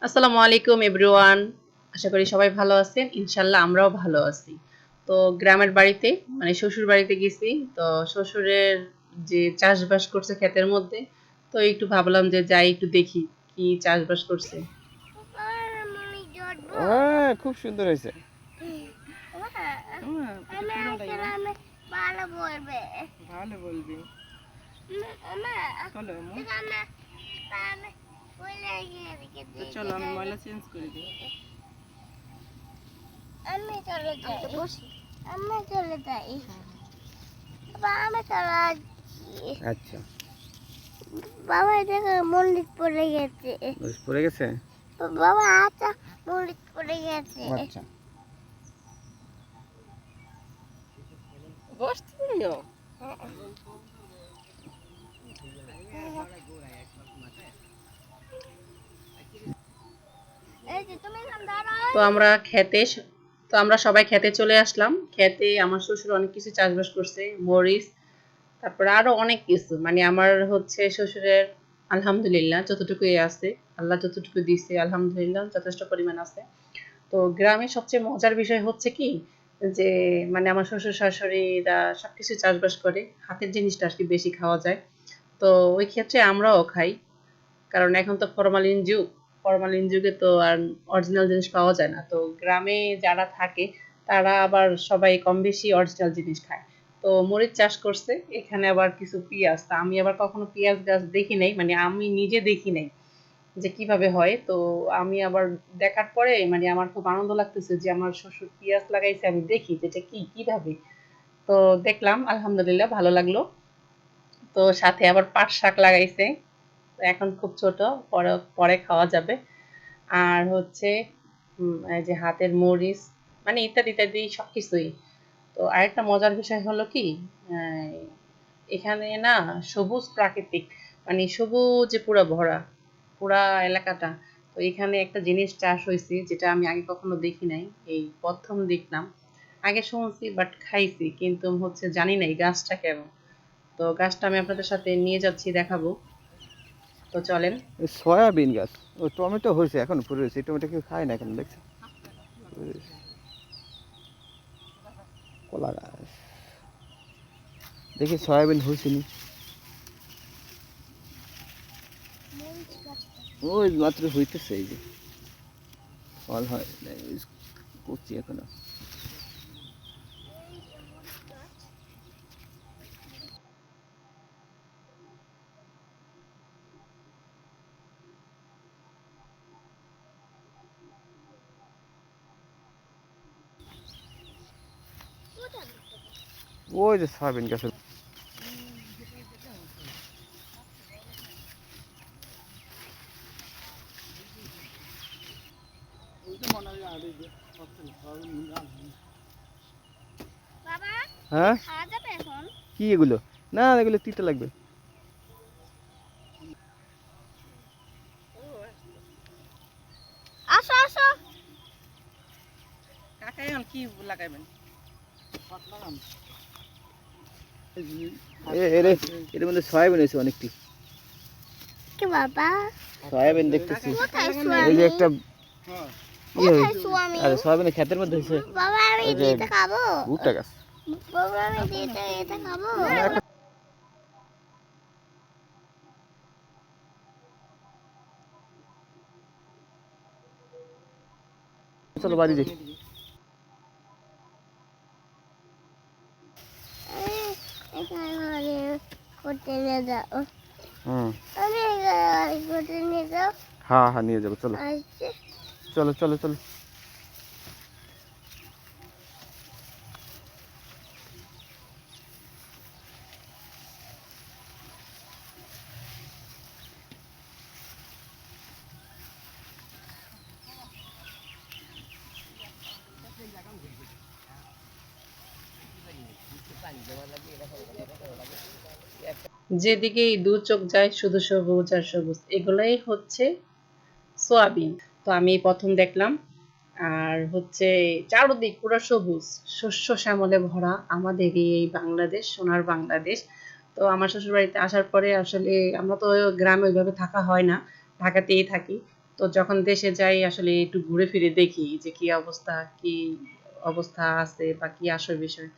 আসসালামু আলাইকুম এভরিওয়ান। আশা করি সবাই ভালো আছেন। ইনশাআল্লাহ আমরাও ভালো আছি। তো গ্রামের বাড়িতে মানে শ্বশুর বাড়িতে গেছি। তো শ্বশুরের যে চাষবাস করছে ক্ষেতের মধ্যে, তো একটু ভাবলাম যে যাই একটু দেখি কি চাষবাস করছে। হ্যাঁ, খুব সুন্দর হয়েছে। ভালো বলবি। চলো তো চলো আমি ময়লা চেঞ্জ করে দিই। আমি চলে যাই বসি আমি চলে যাই বাবা আমি চলে যাচ্ছি। আচ্ছা, বাবা দেখো মন্দির পড়ে গেছে। পড়ে গেছে। বাবা আচ্ছা মন্দির পড়ে গেছে। আচ্ছা, বসতে দিও। এই যে তুমি এখানে দাঁড়াও। তো আমরা সবাই খেতে চলে আসলাম। খেতে আমার শ্বশুর অনেক কিছু চাষবাস করছে, মরিচ, তারপরে আরো অনেক কিছু। মানে আমার হচ্ছে শ্বশুরের আলহামদুলিল্লাহ যতটুকুই আছে, আল্লাহ যতটুকু দিছে আলহামদুলিল্লাহ যথেষ্ট পরিমাণ আছে। তো গ্রামে সবচেয়ে মজার বিষয় হচ্ছে কি যে মানে আমার শ্বশুর শাশুড়িরা সবকিছু চাষবাস করে, হাতের জিনিসটা আর কি বেশি খাওয়া যায়। তো ওই ক্ষেত্রে আমরাও খাই, কারণ এখন তো ফরমালিন যুগ। ফরমালিন যুগে তো আর অরিজিনাল জিনিস পাওয়া যায় না। তো গ্রামে যারা থাকে তারা আবার সবাই কম বেশি অরিজিনাল জিনিস খায়। তো মরিচ চাষ করছে এখানে, আবার কিছু পেঁয়াজ। তা আমি আবার কখনো পেঁয়াজ গাছ দেখি নাই, মানে আমি নিজে দেখি নাই যে কিভাবে হয়। তো আমি আবার দেখার পরে মানে আমার খুব আনন্দ লাগতেছে যে আমার শ্বশুর পেঁয়াজ লাগাইছে, আমি দেখি যে এটা কিভাবে। তো দেখলাম আলহামদুলিল্লাহ ভালো লাগলো। তো সাথে আবার পাট শাক লাগাইছে, তো এখন খুব ছোট, পরে পরে খাওয়া যাবে। আর হচ্ছে এই যে হাতের মরিচ, মানে ইত্যাদি ইত্যাদি সবকিছুই। তো আরেকটা মজার বিষয় হলো কি, আহ, এখানে না সবুজ প্রাকৃতিক, মানে সবুজে পুরা ভরা পুরা এলাকাটা। তো এখানে একটা জিনিস চাষ হয়েছে যেটা আমি আগে কখনো দেখি নাই, এই প্রথম দেখলাম। আগে শুনছি বাট খাইছি, কিন্তু হচ্ছে জানি না এই গাছটা কেমন। তো গাছটা আমি আপনাদের সাথে নিয়ে যাচ্ছি, দেখাবো। তো চলেন। সয়াবিন গাছ, ও টমেটো হয়েছে, এখন ফুল হয়েছে। টমেটো কেউ খায় না এখন, দেখছি। কলা গাছ, দেখি সয়াবিন হয়েছে নি। ওই মাত্র হইতেছে, এই যে ফল হয় নাই, করছি এখনো। ওই যে সয়াবিন গাছের। বাবা হ্যাঁ, খাওয়া যাবে এখন? কি এগুলো? না, এগুলো তিতে লাগবে। আসো আসো। কাকা এখন কি লাগাইবেন? এর মধ্যে সয়াবিন হয়েছে অনেকটি। কি বাবা সয়াবিন দেখতেছি। কোথায় এই যে সোয়ামি? একটা ই কোথায় হয়েছে। সোয়ামি? আরে সয়াবিনের ক্ষেতের মধ্যে হয়েছে। বাবা আমি ওই যে দিতে খাবো। ভুট্টা গাছ। বাবা আমি দিতে এটা খাবো। চলো বাড়ি যাই। এখানে করতে নিয়ে যাও। হুম, আমি এখানে করতে নিয়ে যাও। হ্যাঁ হ্যাঁ, নিয়ে যাবো। চলো আসছে। চলো চলো চলো। যেদিকেই দু চোখ যায় শুধু সবুজ আর সবুজ, এগুলাই হচ্ছে সোয়াবিন। তো আমি প্রথম দেখলাম। আর হচ্ছে চারদিক পুরো সবুজ, শস্য শ্যামলে ভরা আমাদের এই বাংলাদেশ, সোনার বাংলাদেশ। তো আমার শ্বশুর বাড়িতে আসার পরে আসলে আমরা তো গ্রামে ওইভাবে থাকা হয় না, ঢাকাতেই থাকি। তো যখন দেশে যাই আসলে একটু ঘুরে ফিরে দেখি যে কি অবস্থা আছে বা কি আসল বিষয়।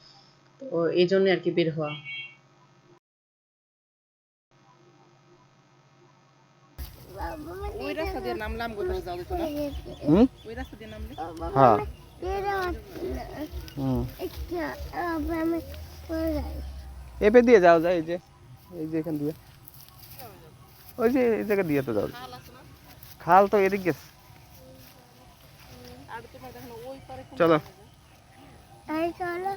তো এই জন্য আর কি বের হওয়া। বাবা ওই রাস্তা দিয়ে নামলাম, ওই পাশে যাওয়া যেত না? হুম ওই রাস্তা দিয়ে নামলে হ্যাঁ এপে দিয়ে যাওয়া যায়, এই যে এখান দিয়ে, ওই যে এই জায়গা দিয়ে তো যাওয়া যায়। খাল তো এদিক গেছে। আর তোমার দেখো ওই পারে কোন চলো চলো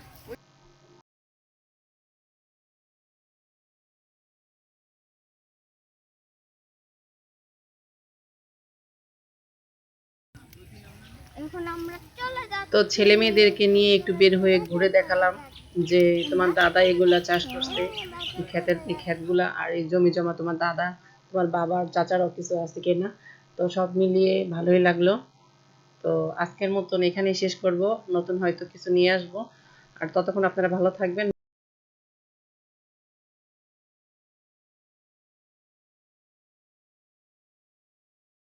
এখন আমরা চলে যাচ্ছি। তো ছেলে মেয়েদেরকে নিয়ে একটু বের হয়ে ঘুরে দেখালাম যে তোমার দাদা এগুলা চাষ করছে, এই ক্ষেতগুলা আর এই জমি জমা তোমার দাদা, তোমার বাবার চাচারও কিছু আছে কিনা। তো সব মিলিয়ে ভালোই লাগলো। তো আজকের মতন এখানেই শেষ করব, নতুন হয়তো কিছু নিয়ে আসবো। আর ততক্ষণ আপনারা ভালো থাকবেন।